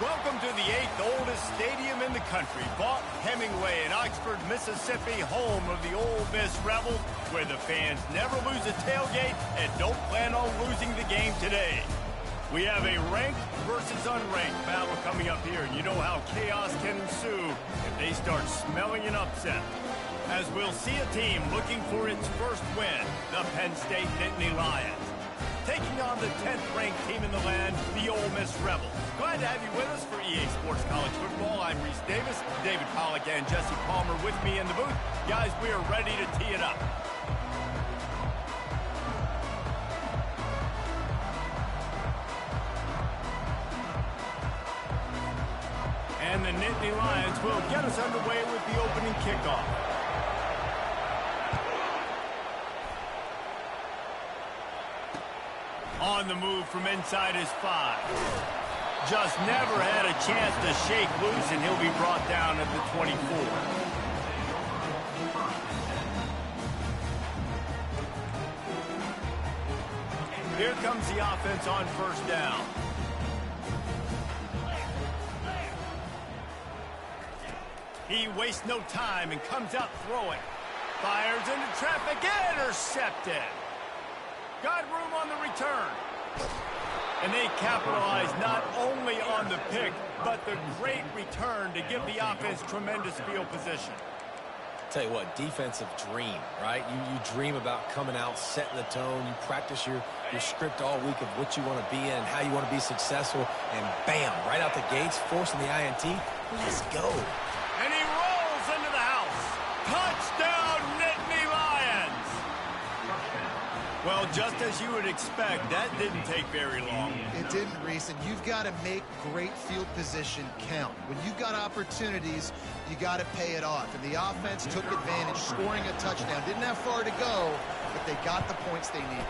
Welcome to the 8th oldest stadium in the country, Vaught Hemingway in Oxford, Mississippi, home of the Ole Miss Rebels, where the fans never lose a tailgate and don't plan on losing the game today. We have a ranked versus unranked battle coming up here, and you know how chaos can ensue if they start smelling an upset. As we'll see a team looking for its first win, the Penn State Nittany Lions, taking on the 10th-ranked team in the land, the Ole Miss Rebels. Glad to have you with us for EA Sports College Football. I'm Reese Davis, David Pollack, and Jesse Palmer with me in the booth. Guys, we are ready to tee it up. And the Nittany Lions will get us underway with the opening kickoff. On the move from inside his 5. Just never had a chance to shake loose, and he'll be brought down at the 24. Here comes the offense on first down. He wastes no time and comes out throwing. Fires into traffic, intercepted. Got room on the return. And they capitalize not only on the pick, but the great return to give the offense tremendous field position. Tell you what, defensive dream, right? You dream about coming out, setting the tone. You practice your script all week of what you want to be in and how you want to be successful. And bam, right out the gates, forcing the INT. Let's go. And he rolls into the house. Touchdown, Nittany Lions. Well, just as you would expect, that didn't take very long. It didn't, Reese, and you've got to make great field position count. When you've got opportunities, you got to pay it off. And the offense took advantage, scoring a touchdown. Didn't have far to go, but they got the points they needed.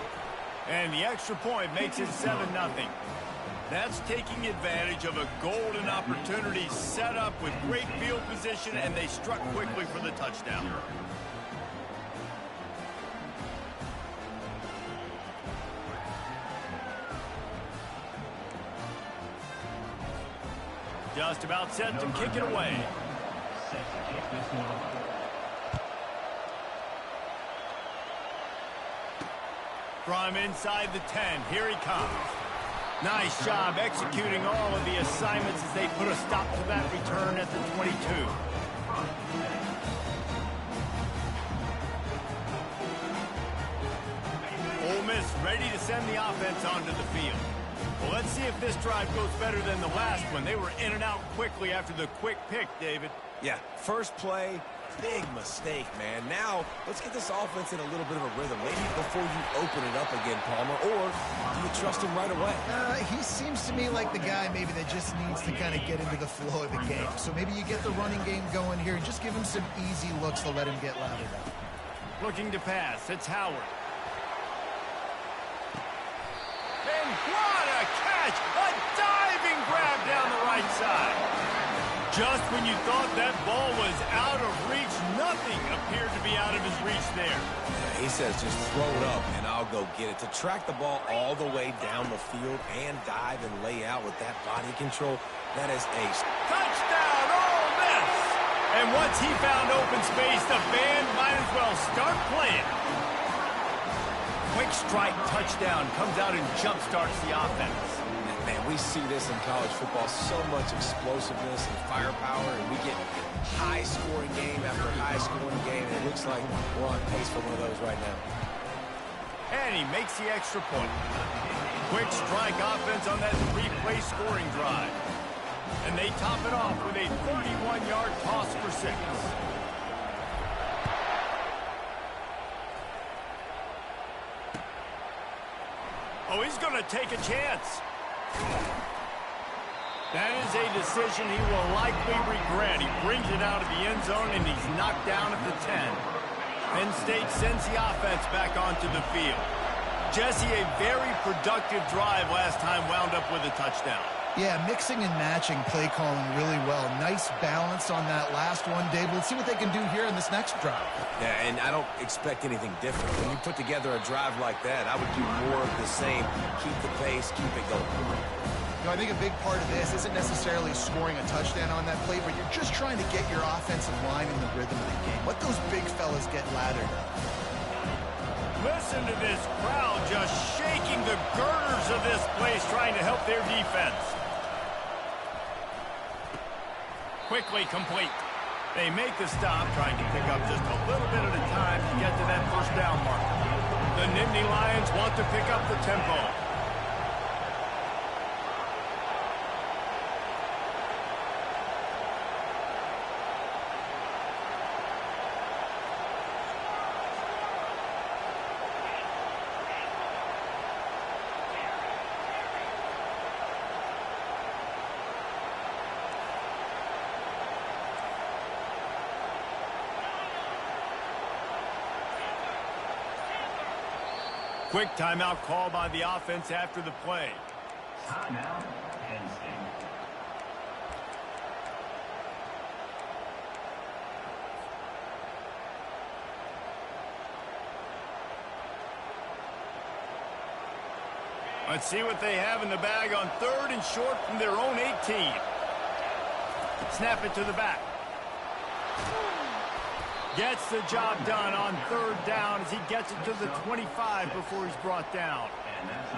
And the extra point makes it 7-0. That's taking advantage of a golden opportunity set up with great field position, and they struck quickly for the touchdown. Just about set to kick it away. From inside the 10, here he comes. Nice job executing all of the assignments as they put a stop to that return at the 22. Ole Miss ready to send the offense onto the field. Well, let's see if this drive goes better than the last one. They were in and out quickly after the quick pick, David. Yeah, first play, big mistake, man. Now, let's get this offense in a little bit of a rhythm. Maybe before you open it up again, Palmer, or do you trust him right away? He seems to me like the guy maybe that just needs to kind of get into the flow of the game. So maybe you get the running game going here and just give him some easy looks to let him get lathered up. Looking to pass, it's Howard. And what a catch! A diving grab down the right side. Just when you thought that ball was out of reach, nothing appeared to be out of his reach there. Yeah, he says just throw it up and I'll go get it. To track the ball all the way down the field and dive and lay out with that body control, that is ace. Touchdown, Ole Miss! And once he found open space, the band might as well start playing. Quick strike touchdown comes out and jump-starts the offense. Man, we see this in college football, so much explosiveness and firepower, and we get high-scoring game after high-scoring game, and it looks like we're on pace for one of those right now. And he makes the extra point. Quick strike offense on that 3-play scoring drive. And they top it off with a 31-yard toss for 6. Oh, he's going to take a chance. That is a decision he will likely regret. He brings it out of the end zone, and he's knocked down at the 10. Penn State sends the offense back onto the field. Jesse, a very productive drive last time wound up with a touchdown. Yeah, mixing and matching play calling really well. Nice balance on that last one, Dave. Let's see what they can do here in this next drive. Yeah, and I don't expect anything different. When you put together a drive like that, I would do more of the same. Keep the pace, keep it going. You know, I think a big part of this isn't necessarily scoring a touchdown on that play, but you're just trying to get your offensive line in the rhythm of the game. Let those big fellas get lathered up. Listen to this crowd just shaking the girders of this place, trying to help their defense. Quickly complete. They make the stop, trying to pick up just a little bit at a time to get to that first down mark. The Nittany Lions want to pick up the tempo. Quick timeout call by the offense after the play. Timeout, Penn State. Let's see what they have in the bag on 3rd and short from their own 18. Snap it to the back. Gets the job done on 3rd down as he gets it to the 25 before he's brought down.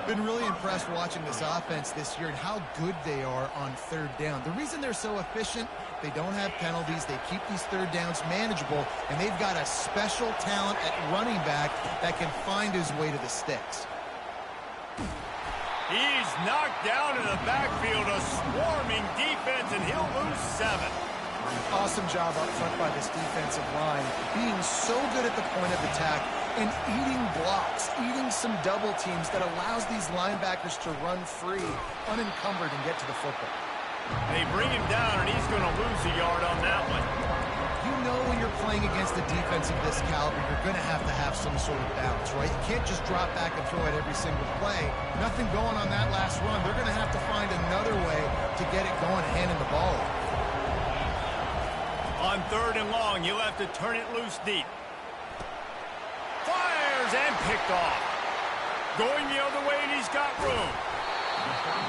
Been really impressed watching this offense this year and how good they are on 3rd down. The reason they're so efficient, they don't have penalties, they keep these 3rd downs manageable, and they've got a special talent at running back that can find his way to the sticks. He's knocked down in the backfield, a swarming defense, and he'll lose 7. Awesome job up front by this defensive line, being so good at the point of attack and eating blocks, eating some double teams that allows these linebackers to run free, unencumbered, and get to the football. They bring him down, and he's going to lose a yard on that one. You know when you're playing against a defense of this caliber, you're going to have some sort of balance, right? You can't just drop back and throw it every single play. Nothing going on that last run. They're going to have to find another way to get it going, handing the ball over. On 3rd and long, he'll have to turn it loose deep. Fires and picked off. Going the other way, and he's got room.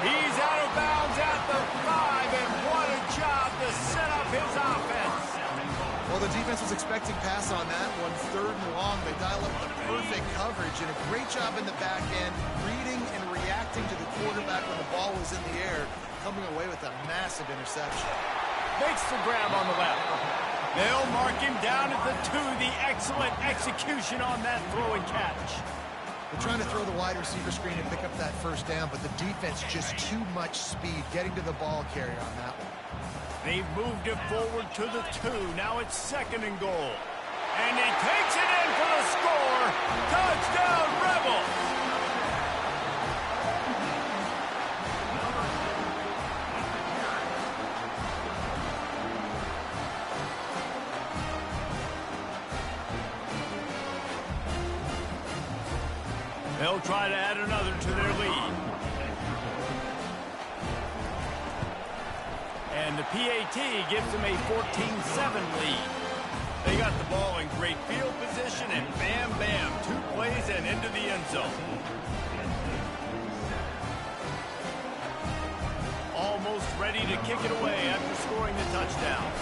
He's out of bounds at the 5, and what a job to set up his offense. Well, the defense was expecting pass on that one. 3rd and long, they dial up the perfect coverage, and a great job in the back end, reading and reacting to the quarterback when the ball was in the air, coming away with a massive interception. Makes the grab on the left. They'll mark him down at the 2. The excellent execution on that throw and catch. They're trying to throw the wide receiver screen and pick up that first down, but the defense just too much speed getting to the ball carrier on that one. They've moved it forward to the 2. Now it's 2nd and goal. And he takes it in for the score. Touchdown, Rebels! They'll try to add another to their lead. And the PAT gives them a 14-7 lead. They got the ball in great field position, and bam, bam, 2 plays and into the end zone. Almost ready to kick it away after scoring the touchdown.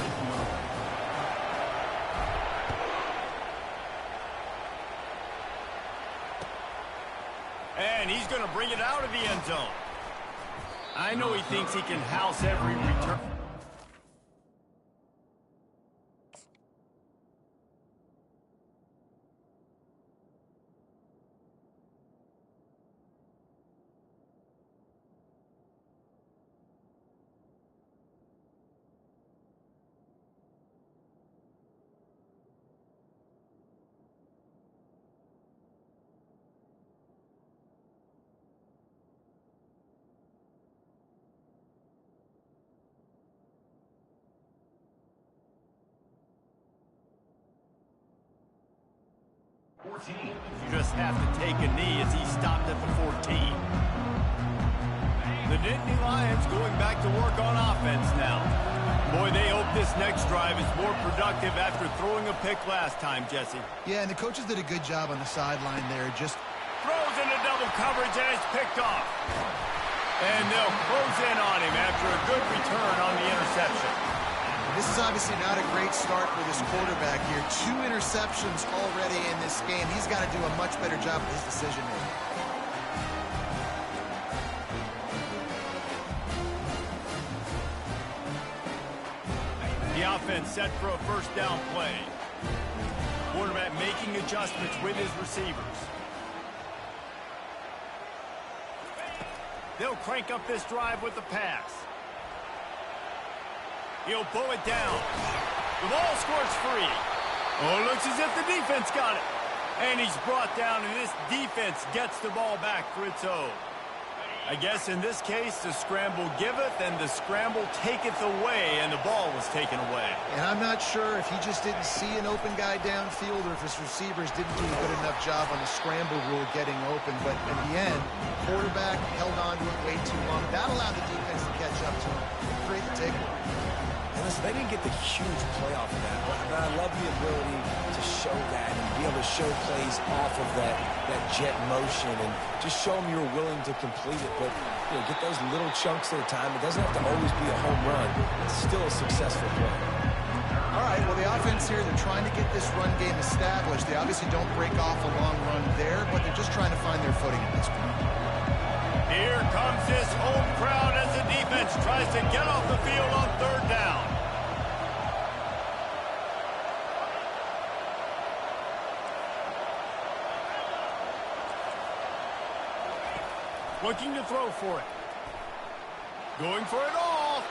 And he's going to bring it out of the end zone. I know he thinks he can house every return. You just have to take a knee as he stopped at the 14. The Nittany Lions going back to work on offense now. Boy, they hope this next drive is more productive after throwing a pick last time, Jesse. Yeah, and the coaches did a good job on the sideline there. Just throws into double coverage and it's picked off. And they'll close in on him after a good return on the interception. This is obviously not a great start for this quarterback here. 2 interceptions already in this game. He's got to do a much better job with his decision-making. The offense set for a first down play. Quarterback making adjustments with his receivers. They'll crank up this drive with the pass. He'll pull it down. The ball scores free. Oh, it looks as if the defense got it. And he's brought down, and this defense gets the ball back for its own. I guess in this case, the scramble giveth and the scramble taketh away, and the ball was taken away. And I'm not sure if he just didn't see an open guy downfield or if his receivers didn't do a good enough job on the scramble rule getting open. But in the end, quarterback held on to it way too long. That allowed the defense to catch up to him and create the takeaway. And listen, they didn't get the huge play off of that, but I love the ability to show that and be able to show plays off of that jet motion and just show them you're willing to complete it. But get those little chunks at a time. It doesn't have to always be a home run. It's still a successful play. All right, well, the offense here, they're trying to get this run game established. They obviously don't break off a long run there, but they're just trying to find their footing at this point. Here comes this home crowd as the defense tries to get off the field on third down. Looking to throw for it. Going for it all.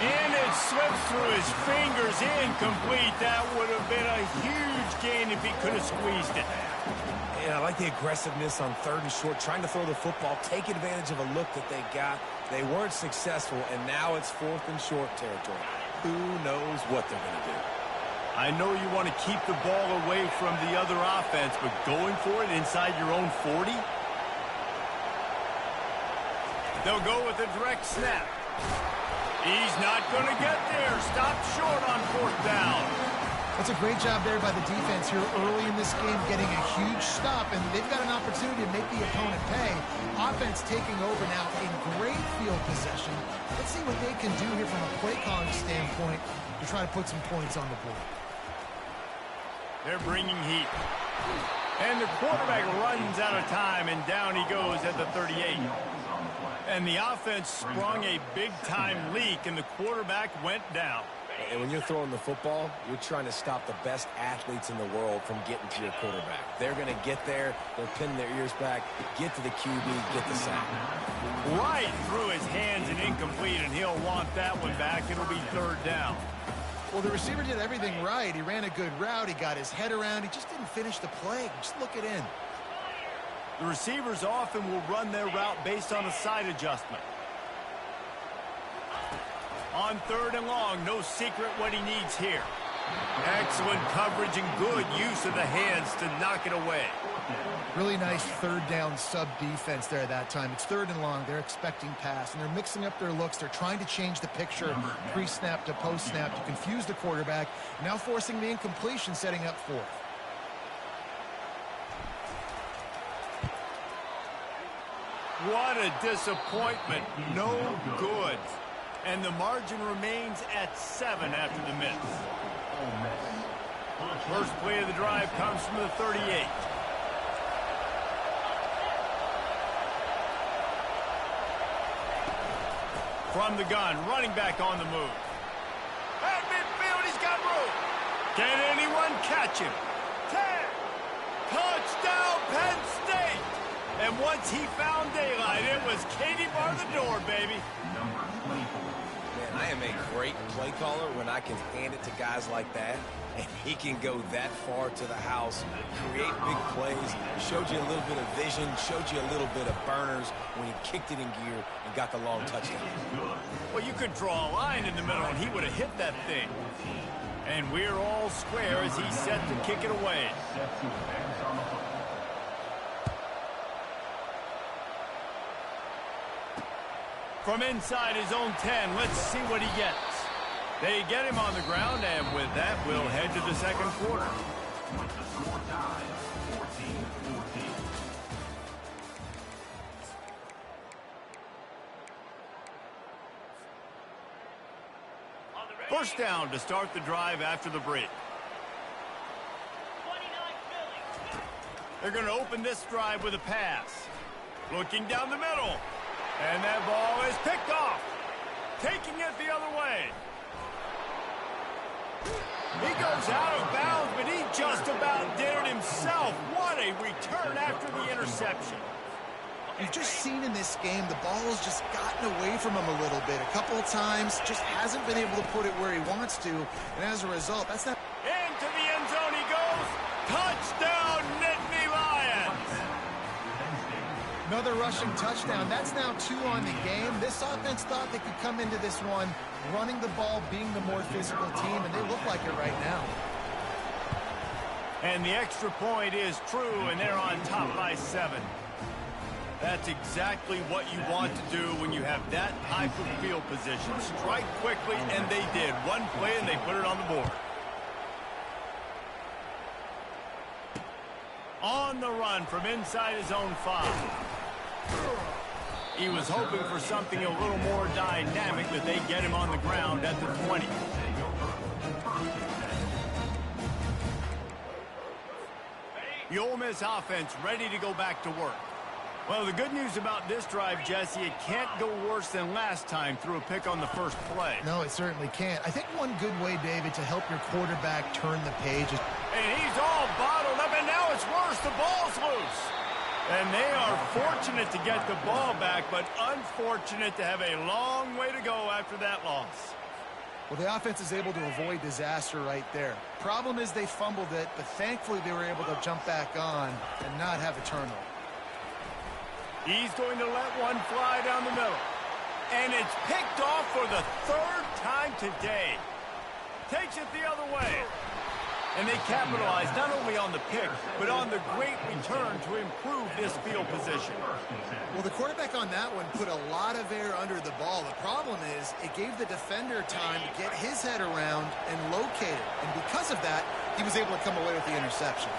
And it slips through his fingers, incomplete. That would have been a huge gain if he could have squeezed it. And I like the aggressiveness on third and short, trying to throw the football, take advantage of a look that they got. They weren't successful, and now it's 4th and short territory. Who knows what they're going to do? I know you want to keep the ball away from the other offense, but going for it inside your own 40? They'll go with a direct snap. He's not going to get there. Stopped short on 4th down. That's a great job there by the defense here early in this game, getting a huge stop, and they've got an opportunity to make the opponent pay. Offense taking over now in great field possession. Let's see what they can do here from a play calling standpoint to try to put some points on the board. They're bringing heat. And the quarterback runs out of time, and down he goes at the 38. And the offense sprung a big-time leak, and the quarterback went down. And when you're throwing the football, you're trying to stop the best athletes in the world from getting to your quarterback. They're going to get there. They're pinning their ears back, get to the QB, get the sack. Right through his hands and incomplete, and he'll want that one back. It'll be 3rd down. Well, the receiver did everything right. He ran a good route. He got his head around. He just didn't finish the play. Just look it in. The receivers often will run their route based on a side adjustment. On 3rd and long, no secret what he needs here. Excellent coverage and good use of the hands to knock it away. Really nice 3rd down sub defense there at that time. It's 3rd and long. They're expecting pass, and they're mixing up their looks. They're trying to change the picture pre-snap to post-snap to confuse the quarterback, now forcing the incompletion, setting up 4th. What a disappointment. No good. And the margin remains at 7 after the miss. First play of the drive comes from the 38. From the gun, running back on the move. At midfield, he's got room. Can anyone catch him? 10. Touchdown, Penn State. And once he found daylight, it was Katie bar the door, baby. Man, I am a great play caller when I can hand it to guys like that, and he can go that far to the house, create big plays, showed you a little bit of vision, showed you a little bit of burners when he kicked it in gear and got the long touchdown. Well, you could draw a line in the middle, and he would have hit that thing. And we're all square as he's set to kick it away. From inside his own 10, let's see what he gets. They get him on the ground, and with that, we'll head to the 2nd quarter. First down to start the drive after the break. They're going to open this drive with a pass. Looking down the middle. And that ball is picked off. Taking it the other way. He goes out of bounds, but he just about did it himself. What a return after the interception. You've just seen in this game, the ball has just gotten away from him a little bit. A couple of times, just hasn't been able to put it where he wants to. And as a result, that's not... Into the end zone he goes. Touchdown, Nittany Lions. Another rushing touchdown. That's now 2 on the game. This offense thought they could come into this one running the ball, being the more physical team, and they look like it right now. And the extra point is true, and they're on top by 7. That's exactly what you want to do when you have that type of field position. Strike quickly, and they did. One play, and they put it on the board. On the run from inside his own 5. He was hoping for something a little more dynamic, but they get him on the ground at the 20. The Ole Miss offense ready to go back to work. Well, the good news about this drive, Jesse, it can't go worse than last time through a pick on the first play. No, it certainly can't. I think one good way, David, to help your quarterback turn the page is... And he's all bottled up, and now it's worse. The ball's loose. And they are fortunate to get the ball back, but unfortunate to have a long way to go after that loss. Well, the offense is able to avoid disaster right there. Problem is they fumbled it, but thankfully they were able to jump back on and not have a turnover. He's going to let one fly down the middle. And it's picked off for the 3rd time today. Takes it the other way. And they capitalize not only on the pick, but on the great return to improve this field position. Well, the quarterback on that one put a lot of air under the ball. The problem is it gave the defender time to get his head around and locate it. And because of that, he was able to come away with the interception.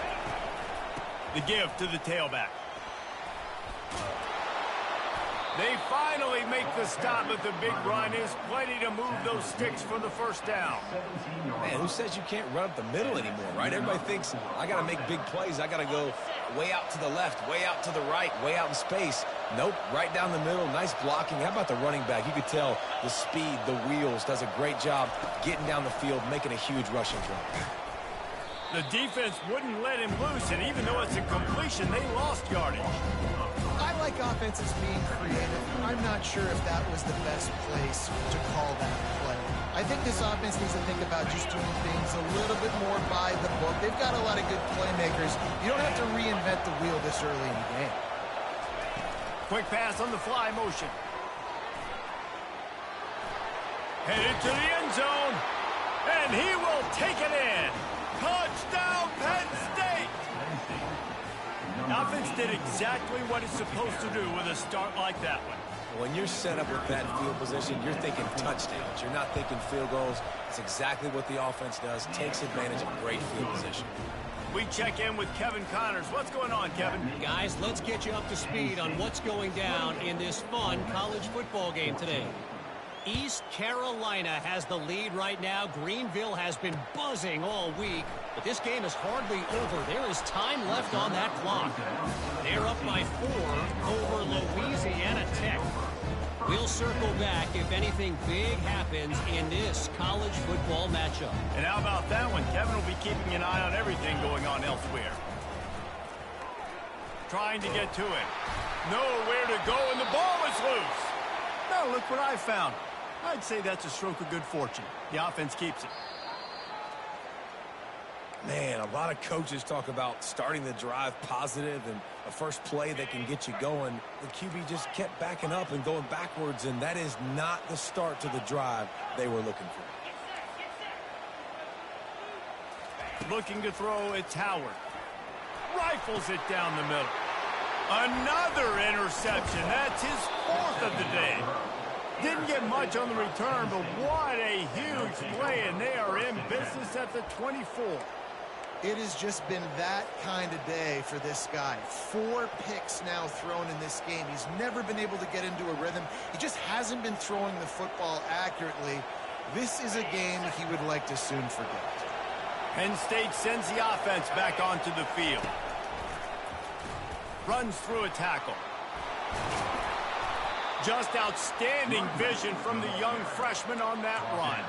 The give to the tailback. They finally make the stop, but the big run is plenty to move those sticks for the first down. Man, who says you can't run up the middle anymore, right? Everybody thinks, I got to make big plays. I got to go way out to the left, way out to the right, way out in space. Nope, right down the middle. Nice blocking. How about the running back? You could tell the speed, the wheels, does a great job getting down the field, making a huge rushing drive. The defense wouldn't let him loose, and even though it's a completion, they lost yardage. I like offenses being creative. I'm not sure if that was the best place to call that play. I think this offense needs to think about just doing things a little bit more by the book. They've got a lot of good playmakers. You don't have to reinvent the wheel this early in the game. Quick pass on the fly motion. Headed to the end zone, and he will take it in. Touchdown, Penn State! The offense did exactly what it's supposed to do with a start like that one. When you're set up with that field position, you're thinking touchdowns. You're not thinking field goals. It's exactly what the offense does. Takes advantage of great field position. We check in with Kevin Connors. What's going on, Kevin? Guys, let's get you up to speed on what's going down in this fun college football game today. East Carolina has the lead right now. Greenville has been buzzing all week, but this game is hardly over. There is time left on that clock. They're up by 4 over Louisiana Tech. We'll circle back if anything big happens in this college football matchup. And how about that one? Kevin will be keeping an eye on everything going on elsewhere. Trying to get to it. Nowhere to go, and the ball is loose. Now look what I found. I'd say that's a stroke of good fortune. The offense keeps it. Man, a lot of coaches talk about starting the drive positive and a first play that can get you going. The QB just kept backing up and going backwards, and that is not the start to the drive they were looking for. Looking to throw, it's Howard. Rifles it down the middle. Another interception. That's his 4th of the day. Didn't get much on the return, but what a huge play, and they are in business at the 24. It has just been that kind of day for this guy. 4 picks now thrown in this game. He's never been able to get into a rhythm. He just hasn't been throwing the football accurately. This is a game he would like to soon forget. Penn State sends the offense back onto the field. Runs through a tackle. Just outstanding vision from the young freshman on that run.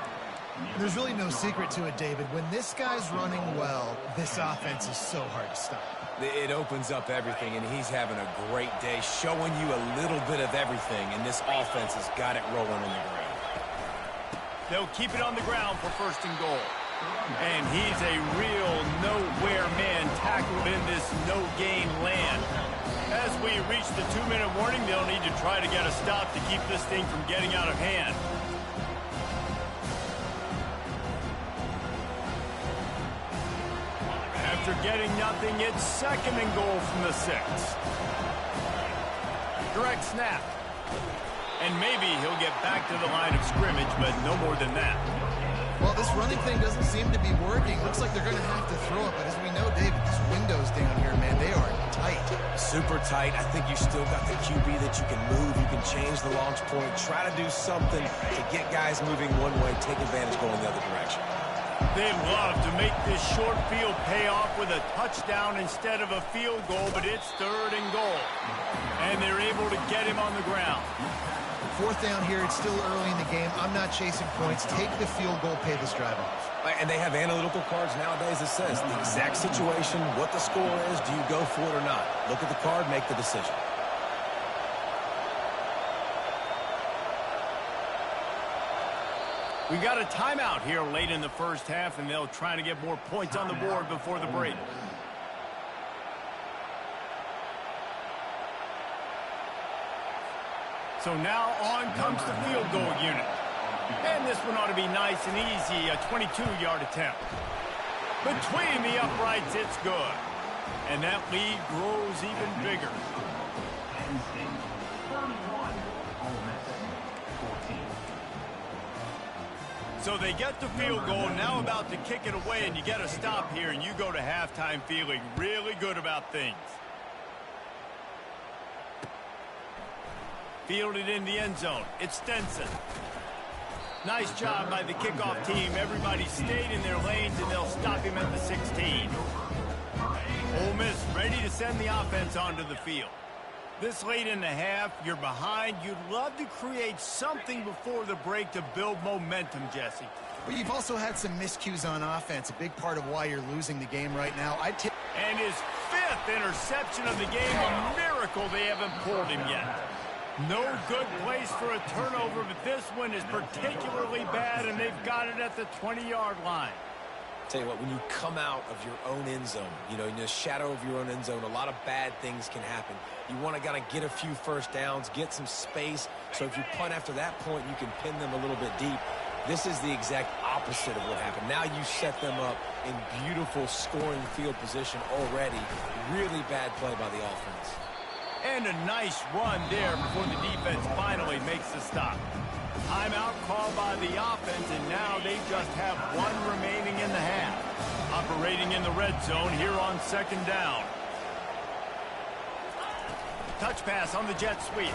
There's really no secret to it, David. When this guy's running well, this offense is so hard to stop. It opens up everything, and he's having a great day, showing you a little bit of everything, and this offense has got it rolling in the ground. They'll keep it on the ground for 1st and goal. And he's a real nowhere man tackled in this no-gain land. As we reach the 2-minute warning, they'll need to try to get a stop to keep this thing from getting out of hand. After getting nothing, it's 2nd and goal from the 6. Direct snap. And maybe he'll get back to the line of scrimmage, but no more than that. Well, this running thing doesn't seem to be working. Looks like they're going to have to throw it. But as we know, David, these windows down here, man, they are tight. Super tight. I think you still got the QB that you can move. You can change the launch point. Try to do something to get guys moving one way, take advantage going the other direction. They'd love to make this short field pay off with a touchdown instead of a field goal, but it's 3rd and goal. And they're able to get him on the ground. 4th down here, it's still early in the game. I'm not chasing points. Take the field goal, pay this drive off. And they have analytical cards nowadays that says the exact situation, what the score is, do you go for it or not? Look at the card, make the decision. We got a timeout here late in the 1st half, and they'll try to get more points on the board before the break. So now on comes the field goal unit. And this one ought to be nice and easy, a 22-yard attempt. Between the uprights, it's good. And that lead grows even bigger. Penn State 31, Ole Miss 14. So they get the field goal, now about to kick it away, and you get a stop here, and you go to halftime feeling really good about things. Fielded in the end zone. It's Stenson. Nice job by the kickoff team. Everybody stayed in their lanes, and they'll stop him at the 16. Ole Miss ready to send the offense onto the field. This late in the half, you're behind. You'd love to create something before the break to build momentum, Jesse. But you've also had some miscues on offense, a big part of why you're losing the game right now. And his 5th interception of the game, a miracle they haven't pulled him yet. No good place for a turnover, but this one is particularly bad, and they've got it at the 20-yard line. Tell you what, when you come out of your own end zone, you know, in the shadow of your own end zone, a lot of bad things can happen. You want to get a few 1st downs, get some space, so if you punt after that point, you can pin them a little bit deep. This is the exact opposite of what happened. Now you set them up in beautiful scoring field position already. Really bad play by the offense. And a nice run there before the defense finally makes the stop. Timeout called by the offense, and now they just have 1 remaining in the half. Operating in the red zone here on 2nd down. Touch pass on the jet sweep.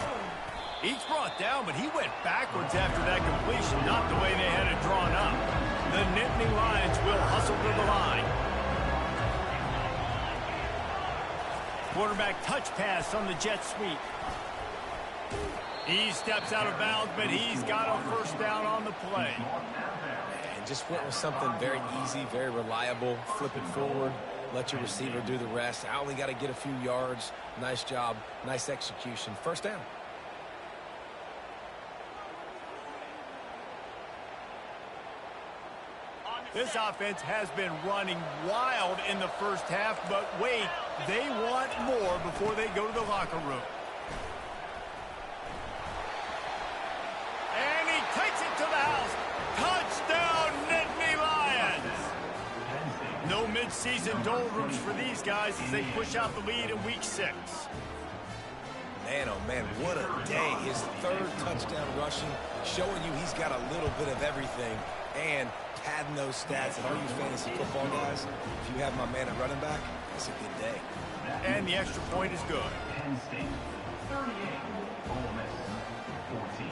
He's brought down, but he went backwards after that completion, not the way they had it drawn up. The Nittany Lions will hustle to the line. Quarterback touch pass on the jet sweep. He steps out of bounds, but he's got a 1st down on the play. And just went with something very easy, very reliable. Flip it forward, let your receiver do the rest. I only got to get a few yards. Nice job, nice execution. 1st down. This offense has been running wild in the 1st half, but wait, they want more before they go to the locker room. And he takes it to the house. Touchdown, Nittany Lions! No midseason doldrums for these guys as they push out the lead in week 6. Man, oh man, what a day. His 3rd touchdown rushing, showing you he's got a little bit of everything and padding those stats. And all you fantasy football guys, if you have my man at running back, it's a good day. And the extra point is good. Penn State 38, Ole Miss 14.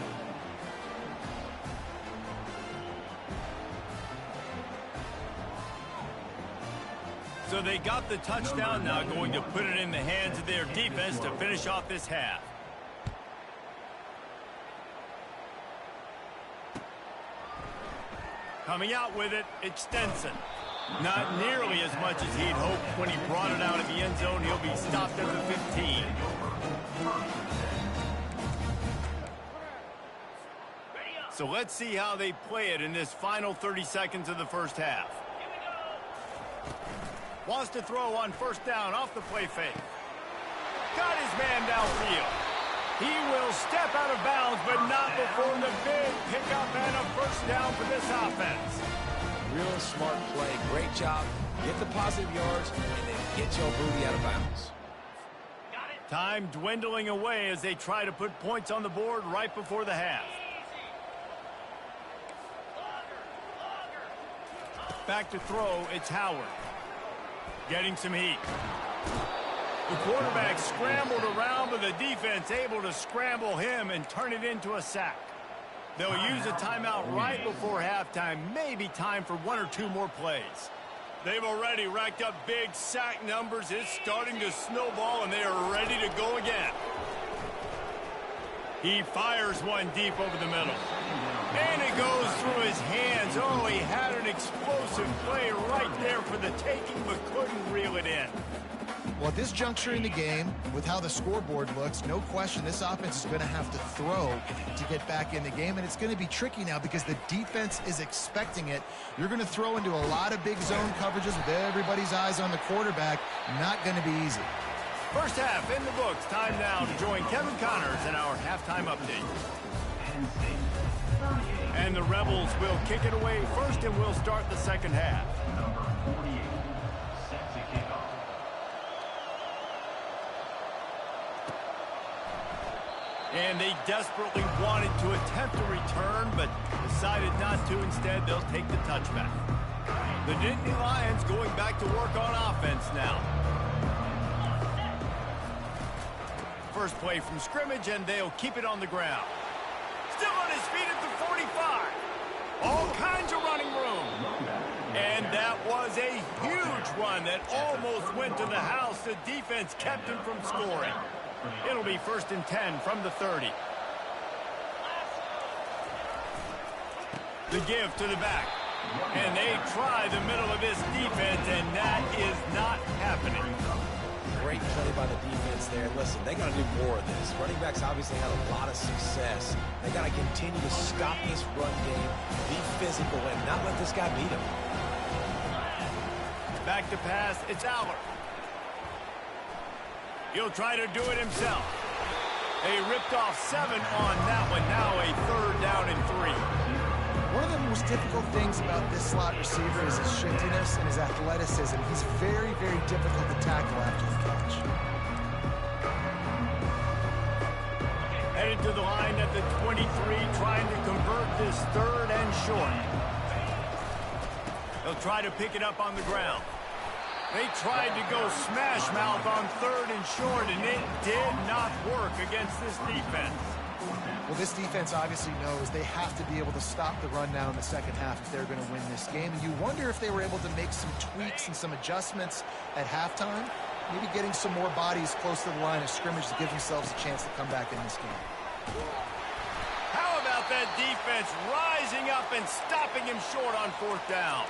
So they got the touchdown, now going to put it in the hands of their defense to finish off this half. Coming out with it, Extenson. Not nearly as much as he'd hoped when he brought it out of the end zone. He'll be stopped at the 15. So let's see how they play it in this final 30 seconds of the first half. Wants to throw on first down off the play fake. Got his man downfield. He will step out of bounds, but not before the big pickup and a first down for this offense. Real smart play. Great job. Get the positive yards and then get your booty out of bounds. Time dwindling away as they try to put points on the board right before the half. Back to throw, it's Howard. Getting some heat. The quarterback scrambled around, but the defense able to scramble him and turn it into a sack. They'll use a timeout right before halftime. Maybe time for one or two more plays. They've already racked up big sack numbers. It's starting to snowball, and they are ready to go again. He fires one deep over the middle. And it goes through his hands. Oh, he had an explosive play right there for the taking, but couldn't reel it in. Well, at this juncture in the game, with how the scoreboard looks, no question this offense is going to have to throw to get back in the game, and it's going to be tricky now because the defense is expecting it. You're going to throw into a lot of big zone coverages with everybody's eyes on the quarterback. Not going to be easy. First half in the books. Time now to join Kevin Connors in our halftime update. And the Rebels will kick it away first, and we'll start the second half. Number 48, set to kick off. And they desperately wanted to attempt a return, but decided not to. Instead, they'll take the touchback. The Nittany Lions going back to work on offense now. First play from scrimmage, and they'll keep it on the ground. Still on his feet at the 45. All kinds of running room. And that was a huge run that almost went to the house. The defense kept him from scoring. It'll be 1st and 10 from the 30. The give to the back. And they try the middle of this defense, and that is not happening. Great play by the defense there. Listen, they got to do more of this. Running backs obviously had a lot of success. They got to continue to stop this run game, be physical, and not let this guy beat him. Back to pass, it's Aller. He'll try to do it himself. They ripped off 7 on that one. Now a 3rd down and 3. One of the most difficult things about this slot receiver is his shiftiness and his athleticism. He's very, very difficult to tackle after the catch. Headed to the line at the 23, trying to convert this 3rd and short. They'll try to pick it up on the ground. They tried to go smash mouth on 3rd and short, and it did not work against this defense. Well, this defense obviously knows they have to be able to stop the run now in the second half if they're going to win this game. And you wonder if they were able to make some tweaks and some adjustments at halftime, maybe getting some more bodies close to the line of scrimmage to give themselves a chance to come back in this game. How about that defense rising up and stopping him short on 4th down?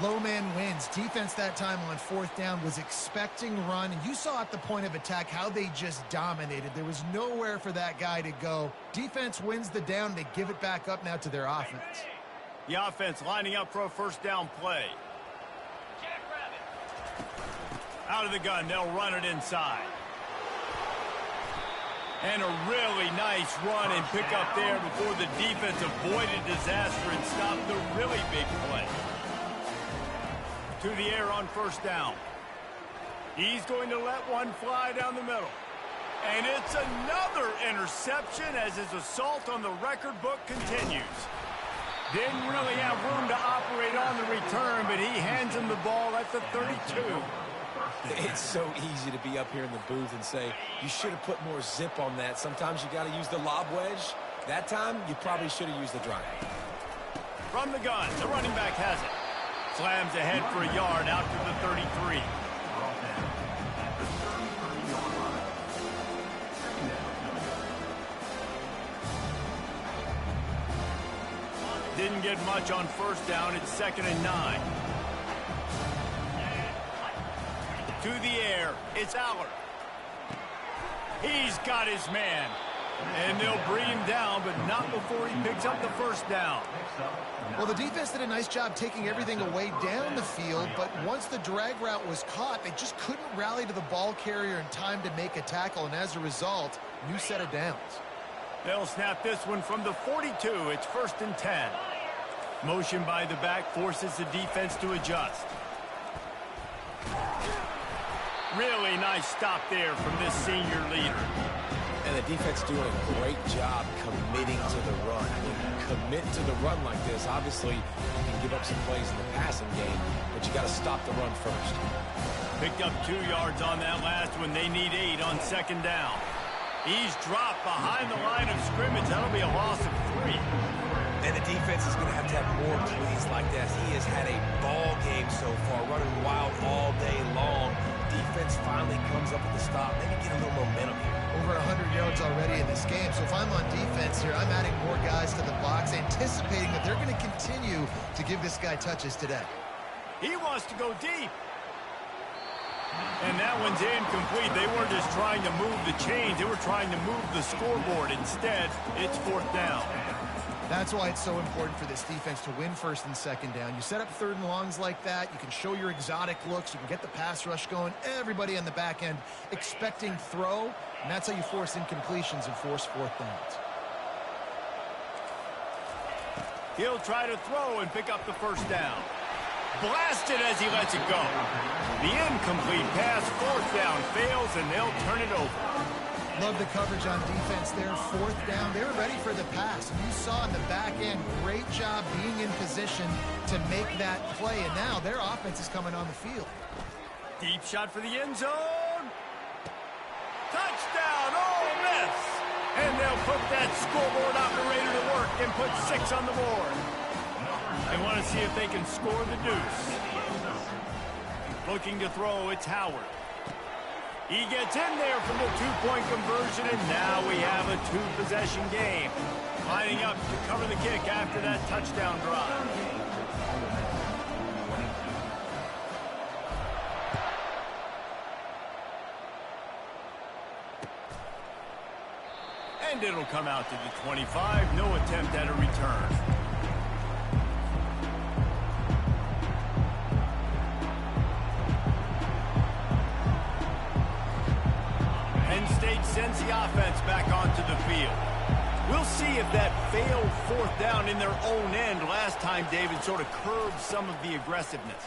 Low man wins. Defense that time on 4th down was expecting run, and you saw at the point of attack how they just dominated. There was nowhere for that guy to go. Defense wins the down. They give it back up now to their offense. The offense lining up for a 1st down play. Out of the gun, they'll run it inside. And a really nice run and pick up there before the defense avoided disaster and stopped the really big play. To the air on 1st down. He's going to let one fly down the middle. And it's another interception as his assault on the record book continues. Didn't really have room to operate on the return, but he hands him the ball at the 32. It's so easy to be up here in the booth and say, you should have put more zip on that. Sometimes you got to use the lob wedge. That time, you probably should have used the drive. From the gun, the running back has it. Slams ahead for a yard out to the 33. Didn't get much on first down. It's 2nd and 9. To the air. It's Aller. He's got his man. And they'll bring him down, but not before he picks up the first down. Well, the defense did a nice job taking everything away down the field, but once the drag route was caught, they just couldn't rally to the ball carrier in time to make a tackle, and as a result, new set of downs. They'll snap this one from the 42. It's 1st and 10. Motion by the back forces the defense to adjust. Really nice stop there from this senior leader. And the defense doing a great job committing to the run. When you commit to the run like this, obviously you can give up some plays in the passing game, but you got to stop the run first. Picked up 2 yards on that last one. They need 8 on 2nd down. He's dropped behind the line of scrimmage. That'll be a loss of 3. And the defense is going to have more plays like that. He has had a ball game so far, running wild all day long. Defense finally comes up with the stop. Maybe get a little momentum here. Over 100 yards already in this game, so if I'm on defense here, I'm adding more guys to the box, anticipating that they're going to continue to give this guy touches today. He wants to go deep. And that one's incomplete. They weren't just trying to move the chains. They were trying to move the scoreboard. Instead, it's 4th down. That's why it's so important for this defense to win 1st and 2nd down. You set up 3rd and longs like that. You can show your exotic looks. You can get the pass rush going. Everybody on the back end expecting throw, and that's how you force incompletions and force 4th downs. He'll try to throw and pick up the first down. Blasted as he lets it go. The incomplete pass, 4th down, fails, and they'll turn it over. Love the coverage on defense there. 4th down. They were ready for the pass. And you saw in the back end, great job being in position to make that play. And now their offense is coming on the field. Deep shot for the end zone. Touchdown, Ole Miss. And they'll put that scoreboard operator to work and put 6 on the board. They want to see if they can score the deuce. Looking to throw, it's Howard. He gets in there from the 2-point conversion, and now we have a 2-possession game. Lining up to cover the kick after that touchdown drive. And it'll come out to the 25. No attempt at a return. Sends the offense back onto the field. We'll see if that failed 4th down in their own end last time, David, sort of curbed some of the aggressiveness.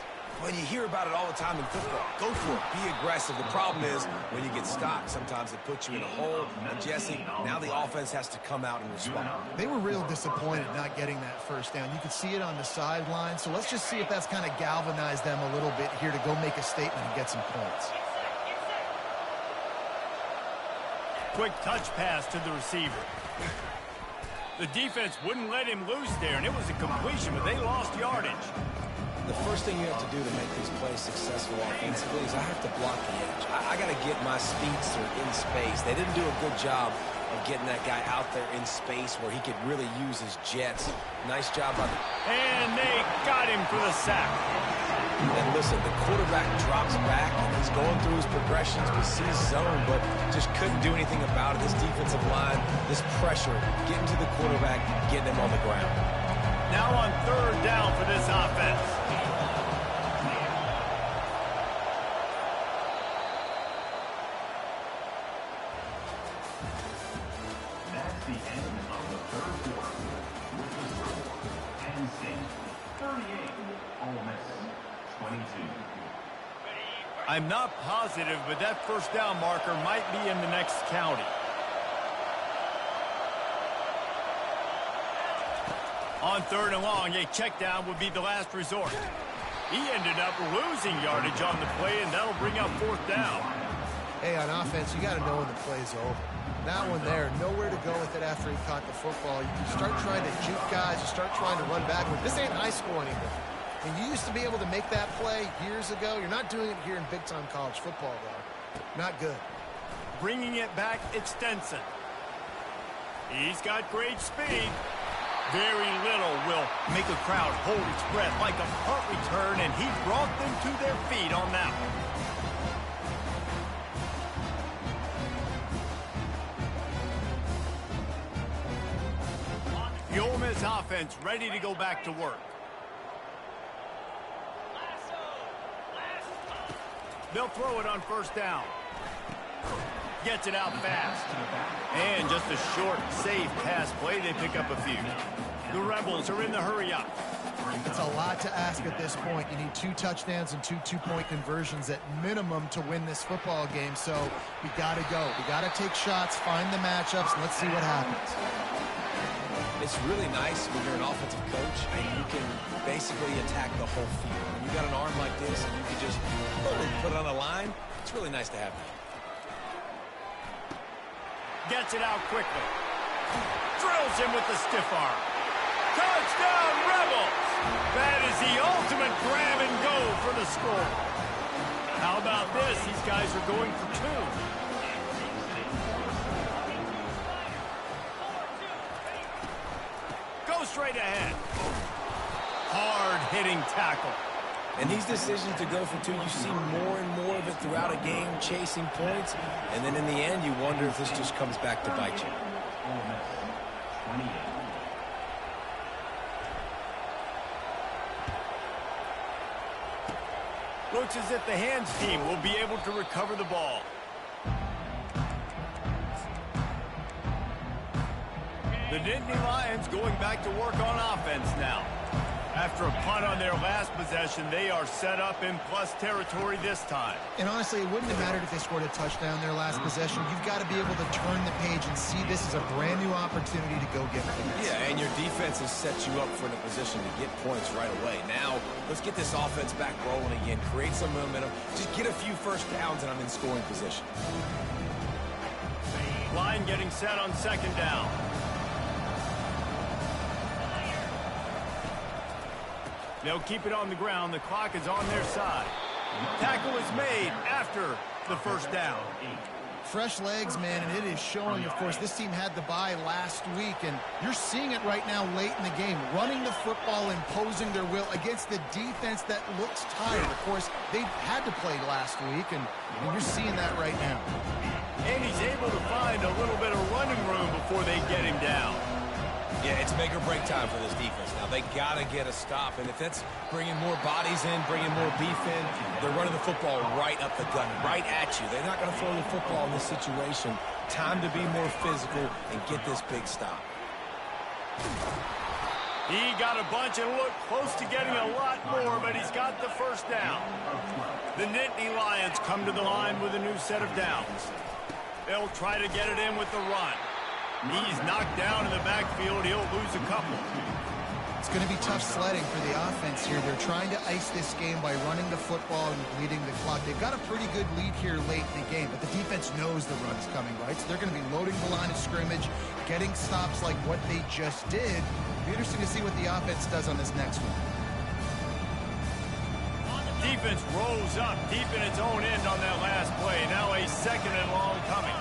Well, you hear about it all the time in football. Go for it. Be aggressive. The problem is when you get stopped, sometimes it puts you in a hole. And, Jesse, now the offense has to come out and respond. They were real disappointed not getting that first down. You could see it on the sideline. So let's just see if that's kind of galvanized them a little bit here to go make a statement and get some points. Quick touch pass to the receiver. The defense wouldn't let him loose there, and it was a completion, but they lost yardage. The first thing you have to do to make these plays successful offensively is I have to block the edge. I got to get my speedster in space. They didn't do a good job of getting that guy out there in space where he could really use his jets. Nice job by the... And they got him for the sack. And listen, the quarterback drops back, and he's going through his progressions. We see zone, but just couldn't do anything about it. This defensive line, this pressure, getting to the quarterback, getting him on the ground. Now on 3rd down for this offense. That's the end of the 3rd quarter. With the score, Penn State 38, Ole Miss 22. I'm not positive, but that first down marker might be in the next county. On 3rd and long, a check down would be the last resort. He ended up losing yardage on the play, and that'll bring up 4th down. Hey, on offense, you got to know when the play's over. That one there, nowhere to go with it after he caught the football. You start trying to juke guys, you start trying to run backward. This ain't high school anymore. And you used to be able to make that play years ago. You're not doing it here in big-time college football, though. Not good. Bringing it back, it's Stenson. He's got great speed. Very little will make a crowd hold its breath like a punt return, and he brought them to their feet on that one. The Ole Miss offense ready to go back to work. They'll throw it on first down. Gets it out fast. And just a short, safe pass play. They pick up a few. The Rebels are in the hurry-up. It's a lot to ask at this point. You need 2 touchdowns and 2 two-point conversions at minimum to win this football game. So we got to go. We got to take shots, find the matchups, and let's see what happens. It's really nice when you're an offensive coach and you can basically attack the whole field. When you got an arm like this and you can just put it on the line, it's really nice to have that. Gets it out quickly. Drills him with the stiff arm. Touchdown, Rebels! That is the ultimate grab and go for the score. How about this? These guys are going for 2. Straight ahead. Hard-hitting tackle. And these decisions to go for 2, you see more and more of it throughout a game, chasing points. And then in the end, you wonder if this just comes back to bite you. Looks as if the hands team will be able to recover the ball. The Nittany Lions going back to work on offense now. After a punt on their last possession, they are set up in plus territory this time. And honestly, it wouldn't have mattered if they scored a touchdown their last possession. You've got to be able to turn the page and see this as a brand new opportunity to go get points. Yeah, and your defense has set you up for the position to get points right away. Now, let's get this offense back rolling again, create some momentum, just get a few first downs, and I'm in scoring position. Line getting set on second down. They'll keep it on the ground. The clock is on their side. Tackle is made after the first down. Fresh legs, man, and it is showing, of course, this team had the bye last week, and you're seeing it right now late in the game. Running the football, imposing their will against the defense that looks tired. Of course, they had to play last week, and you're seeing that right now. And he's able to find a little bit of running room before they get him down. Yeah, it's make or break time for this defense. Now, they got to get a stop, and if that's bringing more bodies in, bringing more beef in, they're running the football right up the gut, right at you. They're not going to throw the football in this situation. Time to be more physical and get this big stop. He got a bunch and looked close to getting a lot more, but he's got the first down. The Nittany Lions come to the line with a new set of downs. They'll try to get it in with the run. He's knocked down in the backfield. He'll lose a couple. It's going to be tough sledding for the offense here. They're trying to ice this game by running the football and bleeding the clock. They've got a pretty good lead here late in the game, but the defense knows the run's coming, right? So they're going to be loading the line of scrimmage, getting stops like what they just did. It'll be interesting to see what the offense does on this next one. Defense rose up deep in its own end on that last play. Now a second and long coming.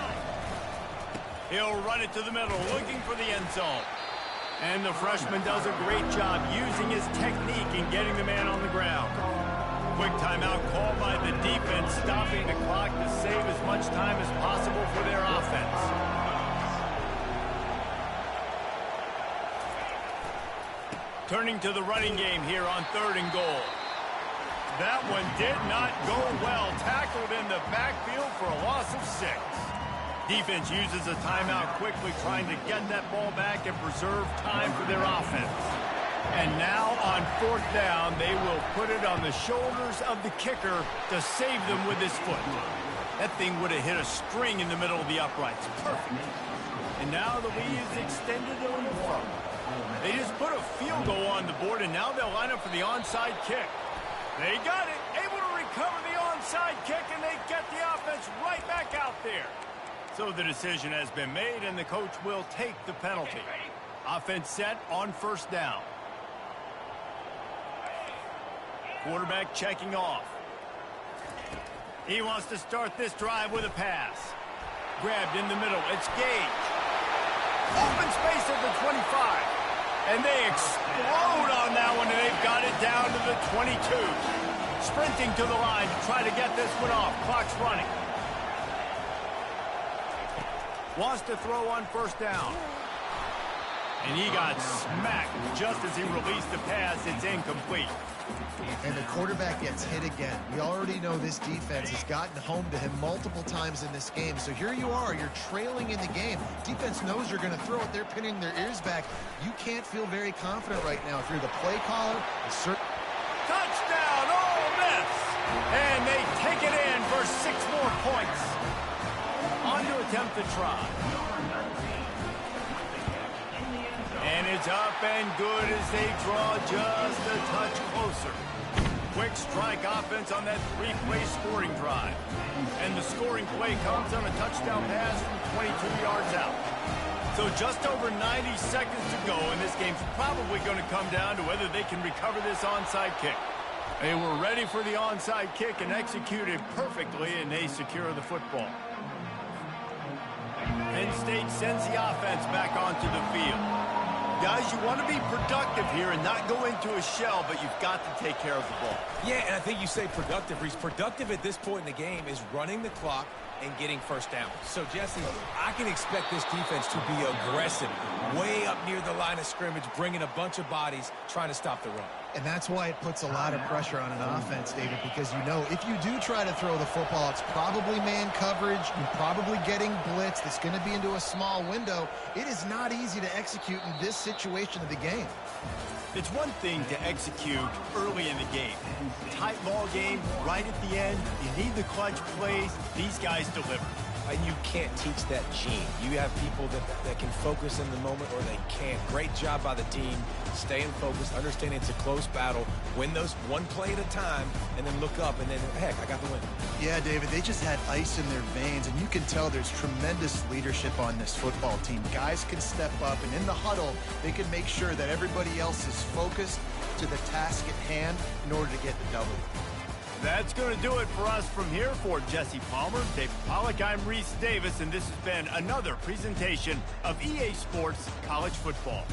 He'll run it to the middle, looking for the end zone. And the freshman does a great job using his technique and getting the man on the ground. Quick timeout called by the defense, stopping the clock to save as much time as possible for their offense. Turning to the running game here on 3rd and goal. That one did not go well. Tackled in the backfield for a loss of 6. Defense uses a timeout quickly, trying to get that ball back and preserve time for their offense. And now on 4th down, they will put it on the shoulders of the kicker to save them with his foot. That thing would have hit a string in the middle of the uprights. Perfect. And now the lead is extended a little further. They just put a field goal on the board, and now they'll line up for the onside kick. They got it, able to recover the onside kick, and they get the offense right back out there. So the decision has been made, and the coach will take the penalty. Offense set on 1st down. Quarterback checking off. He wants to start this drive with a pass. Grabbed in the middle. It's Gage. Open space at the 25. And they explode on that one, and they've got it down to the 22. Sprinting to the line to try to get this one off. Clock's running. Wants to throw on first down. And he got smacked just as he released the pass. It's incomplete. And the quarterback gets hit again. We already know this defense has gotten home to him multiple times in this game. So here you are, you're trailing in the game. Defense knows you're going to throw it. They're pinning their ears back. You can't feel very confident right now. If you're the play caller, touchdown, Ole Miss! And they take it in for 6 more points. On to attempt the try. And it's up and good as they draw just a touch closer. Quick strike offense on that 3-play scoring drive. And the scoring play comes on a touchdown pass from 22 yards out. So just over 90 seconds to go, and this game's probably going to come down to whether they can recover this onside kick. They were ready for the onside kick and executed perfectly, and they secure the football. Penn State sends the offense back onto the field. Guys, you want to be productive here and not go into a shell, but you've got to take care of the ball. Yeah, and I think you say productive, Reese. Productive at this point in the game is running the clock and getting first down. So, Jesse, I can expect this defense to be aggressive, way up near the line of scrimmage, bringing a bunch of bodies, trying to stop the run. and that's why it puts a lot of pressure on an offense, David, because you know if you do try to throw the football, it's probably man coverage, you're probably getting blitzed, it's going to be into a small window. It is not easy to execute in this situation of the game. It's one thing to execute early in the game. Tight ball game, right at the end. You need the clutch plays. These guys deliver. And you can't teach that gene. You have people that can focus in the moment or they can't. Great job by the team, staying focused, understanding it's a close battle, win those one play at a time, and then look up, and then, heck, I got the win. Yeah, David, they just had ice in their veins, and you can tell there's tremendous leadership on this football team. Guys can step up, and in the huddle, they can make sure that everybody else is focused to the task at hand in order to get the W. That's going to do it for us from here. For Jesse Palmer, David Pollack, I'm Reese Davis, and this has been another presentation of EA Sports College Football.